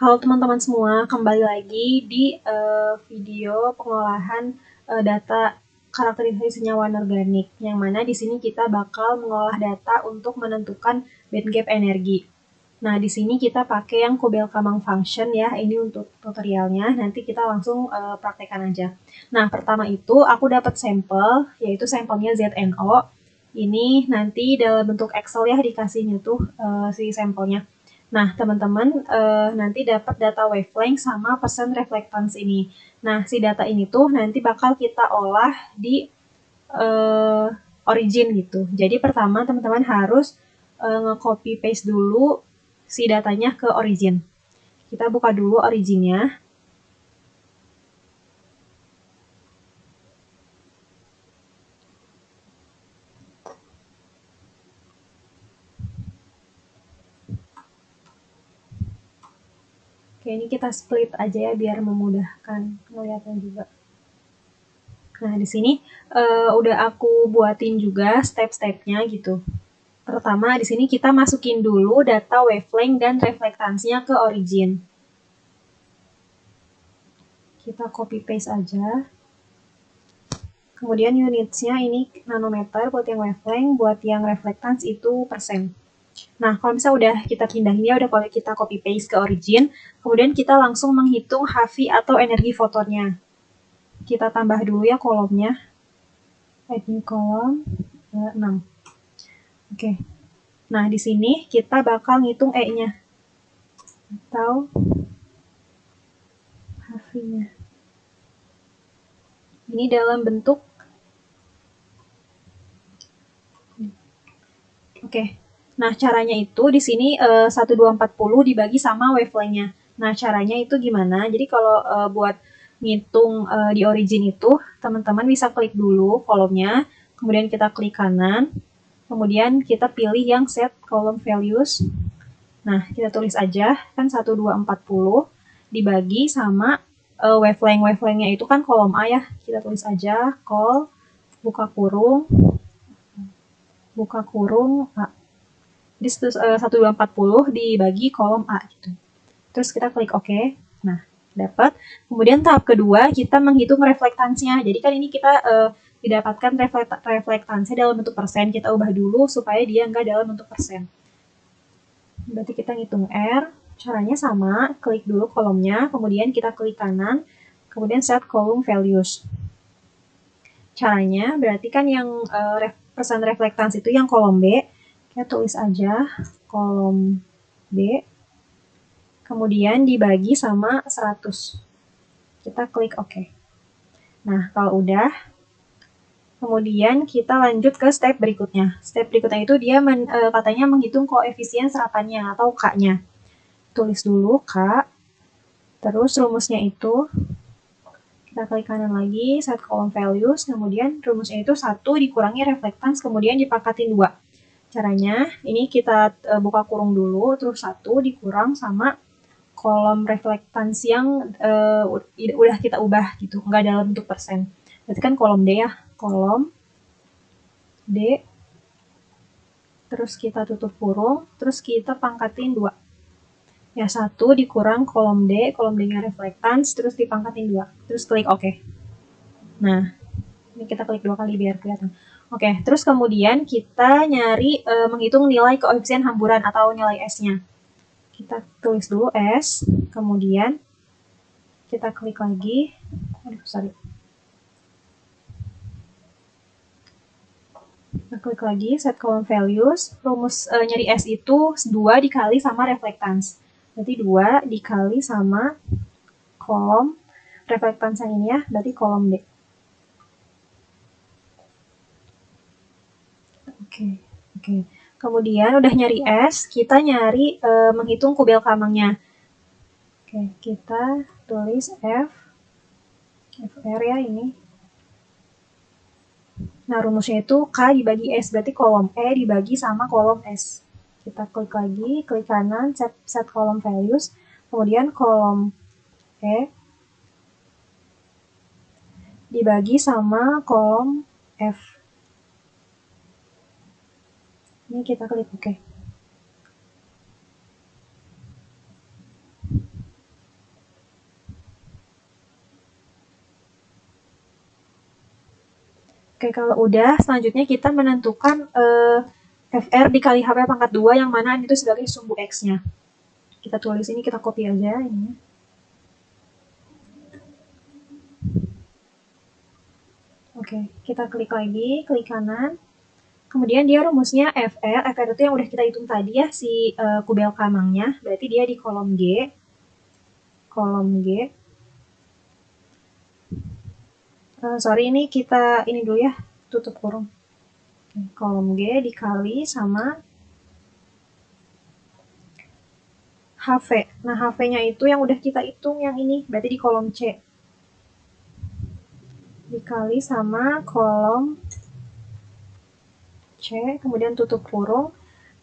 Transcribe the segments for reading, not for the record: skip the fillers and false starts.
Halo teman-teman semua, kembali lagi di video pengolahan data karakteristik senyawa anorganik, yang mana di sini kita bakal mengolah data untuk menentukan band gap energi. Nah, di sini kita pakai yang Kudelkamang function ya, ini untuk tutorialnya, nanti kita langsung praktekkan aja. Nah, pertama itu aku dapat sampel, yaitu sampelnya ZNO. Ini nanti dalam bentuk Excel ya dikasihnya tuh si sampelnya. Nah, teman-teman nanti dapat data wavelength sama persen reflectance ini. Nah, si data ini tuh nanti bakal kita olah di origin gitu. Jadi pertama teman-teman harus nge-copy paste dulu si datanya ke origin. Kita buka dulu originnya. Oke, ini kita split aja ya biar memudahkan ngeliatnya juga. Nah, di sini udah aku buatin juga step-stepnya gitu. Pertama, di sini kita masukin dulu data wavelength dan reflektansinya ke origin. Kita copy paste aja. Kemudian unitsnya ini nanometer buat yang wavelength, buat yang reflectance itu persen. Nah, kalau misalnya udah kita pindahin ya, udah kalau kita copy paste ke origin, kemudian kita langsung menghitung HV atau energi fotonnya. Kita tambah dulu ya kolomnya. Add new column 6. Oke. Nah, di sini kita bakal ngitung E-nya atau HV-nya. Ini dalam bentuk Oke. Nah, caranya itu di sini 1240 dibagi sama wavelength-nya. Nah, caranya itu gimana? Jadi kalau buat ngitung di origin itu, teman-teman bisa klik dulu kolomnya, kemudian kita klik kanan, kemudian kita pilih yang set column values. Nah, kita tulis aja kan 1240 dibagi sama wavelength-nya itu kan kolom A ya. Kita tulis aja col buka kurung A. Jadi 1240 dibagi kolom A gitu. Terus kita klik OK. Nah, dapat. Kemudian tahap kedua kita menghitung reflektansinya. Jadi kan ini kita didapatkan reflektansi dalam bentuk persen. Kita ubah dulu supaya dia nggak dalam bentuk persen. Berarti kita ngitung R. Caranya sama. Klik dulu kolomnya. Kemudian kita klik kanan. Kemudian set column values. Caranya berarti kan yang persen reflektansi itu yang kolom B. Kita tulis aja kolom B, kemudian dibagi sama 100. Kita klik OK. Nah, kalau udah, kemudian kita lanjut ke step berikutnya. Step berikutnya itu dia katanya menghitung koefisien serapannya atau K-nya. Tulis dulu K, terus rumusnya itu, kita klik kanan lagi, set column values, kemudian rumusnya itu 1 dikurangi reflectance, kemudian dipangkatin 2. Caranya, ini kita buka kurung dulu, terus 1 dikurang sama kolom reflectance yang udah kita ubah gitu, nggak dalam bentuk persen. Berarti kan kolom D ya, kolom D, terus kita tutup kurung, terus kita pangkatin 2. Ya 1 dikurang kolom D-nya reflectance, terus dipangkatin 2. Terus klik OK. Nah, ini kita klik 2 kali biar kelihatan. Oke, terus kemudian kita nyari menghitung nilai koefisien hamburan atau nilai S-nya. Kita tulis dulu S, kemudian kita klik lagi. Kita klik lagi, set column values. Rumus nyari S itu 2 dikali sama reflectance. Berarti 2 dikali sama kolom reflectance ini ya, berarti kolom D. Oke. Kemudian udah nyari S, kita nyari menghitung Kudelkamangnya. Oke, kita tulis FR ya ini. Nah, rumusnya itu K dibagi S, berarti kolom E dibagi sama kolom S. Kita klik lagi, klik kanan, set column values, kemudian kolom E dibagi sama kolom F. Ini kita klik OK. Oke, kalau udah, selanjutnya kita menentukan FR dikali HP pangkat 2 yang mana itu sebagai sumbu X-nya. Kita tulis ini, kita copy aja ini. Oke, kita klik lagi, klik kanan. Kemudian dia rumusnya FR itu yang udah kita hitung tadi ya, si kubel kamangnya. Berarti dia di kolom G. Kolom G. Sorry, ini kita ini dulu ya, tutup kurung. Kolom G dikali sama HV. Nah, HV-nya itu yang udah kita hitung yang ini, berarti di kolom C. Dikali sama kolom C, kemudian tutup kurung,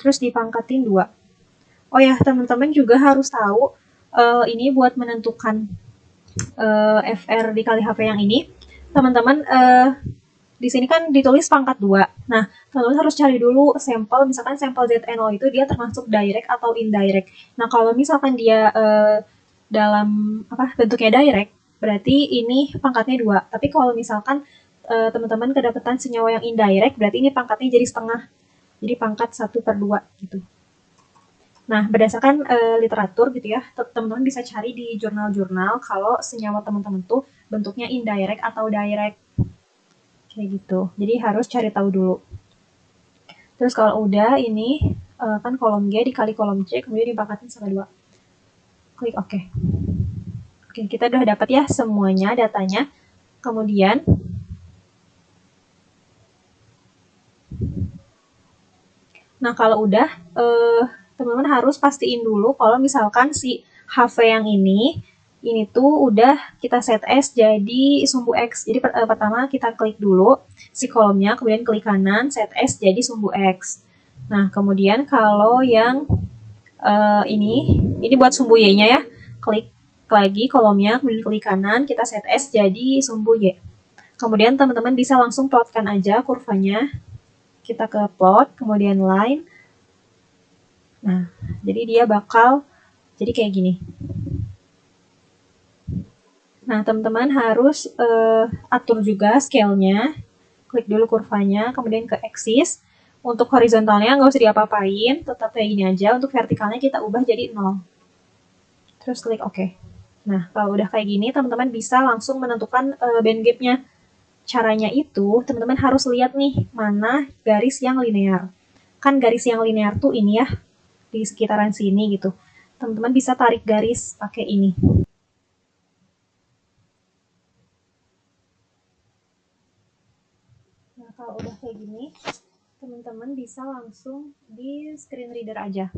terus dipangkatin 2. Oh ya, teman-teman juga harus tahu, ini buat menentukan FR dikali HV yang ini, teman-teman di sini kan ditulis pangkat 2. Nah, teman-teman harus cari dulu sampel, misalkan sampel ZNO itu dia termasuk direct atau indirect. Nah, kalau misalkan dia dalam bentuknya direct, berarti ini pangkatnya 2. Tapi kalau misalkan teman-teman kedapatan senyawa yang indirect, berarti ini pangkatnya jadi setengah. Jadi pangkat 1/2 gitu. Nah, berdasarkan literatur gitu ya, teman-teman bisa cari di jurnal-jurnal kalau senyawa teman-teman tuh bentuknya indirect atau direct. Kayak gitu. Jadi harus cari tahu dulu. Terus kalau udah ini kan kolom G dikali kolom C, kemudian dipangkatin sama 2. Klik OK. Oke, kita udah dapat ya semuanya datanya. Kemudian nah kalau udah teman-teman harus pastiin dulu kalau misalkan si HV yang ini tuh udah kita set as jadi sumbu X. Jadi pertama kita klik dulu si kolomnya, kemudian klik kanan, set as jadi sumbu X. Nah, kemudian kalau yang ini buat sumbu Y-nya ya, klik lagi kolomnya, kemudian klik kanan, kita set as jadi sumbu Y. Kemudian teman-teman bisa langsung plotkan aja kurvanya. Kita ke plot, kemudian line. Nah, jadi dia bakal jadi kayak gini. Nah, teman-teman harus atur juga scale-nya. Klik dulu kurvanya, kemudian ke axis. Untuk horizontalnya nggak usah diapa-apain, tetap kayak gini aja. Untuk vertikalnya kita ubah jadi 0. Terus klik OK. Nah, kalau udah kayak gini, teman-teman bisa langsung menentukan band gap-nya. Caranya itu, teman-teman harus lihat nih, mana garis yang linear. Kan garis yang linear tuh ini ya, di sekitaran sini gitu. Teman-teman bisa tarik garis pakai ini. Nah, kalau udah kayak gini, teman-teman bisa langsung di screen reader aja.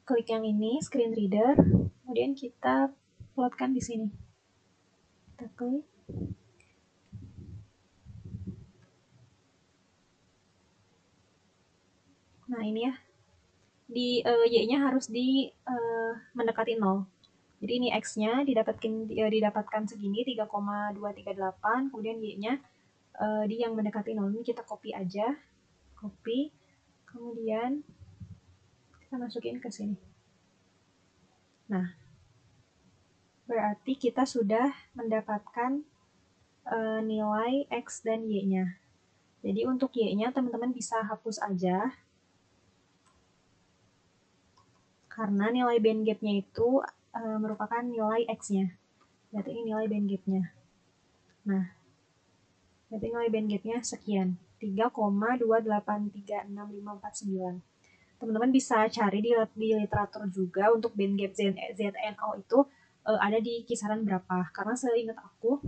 Klik yang ini, screen reader, kemudian kita plotkan di sini. Kita klik. Nah, ini ya. Di Y-nya harus di mendekati 0. Jadi ini X-nya didapatkan segini 3,238, kemudian Y-nya di yang mendekati 0. Ini kita copy aja. Copy. Kemudian kita masukin ke sini. Nah, berarti kita sudah mendapatkan nilai X dan Y-nya. Jadi untuk Y-nya teman-teman bisa hapus aja. Karena nilai band gap-nya itu merupakan nilai X-nya. Berarti ini nilai band gap-nya. Nah, berarti nilai band gap-nya sekian. 3,2836549. Teman-teman bisa cari di literatur juga untuk band gap ZNO itu ada di kisaran berapa. Karena seingat aku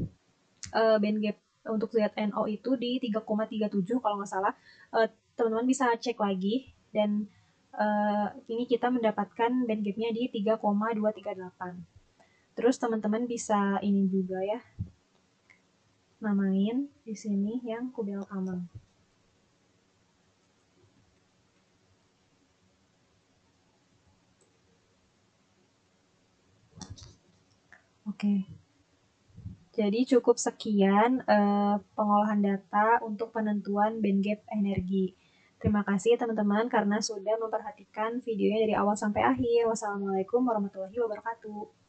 band gap untuk ZNO itu di 3,37 kalau nggak salah. Teman-teman bisa cek lagi dan ini kita mendapatkan band gap-nya di 3,238. Terus teman-teman bisa ini juga ya, namain di sini yang kubel kamang. Oke. Jadi cukup sekian pengolahan data untuk penentuan band gap energi. Terima kasih teman-teman karena sudah memperhatikan videonya dari awal sampai akhir. Wassalamualaikum warahmatullahi wabarakatuh.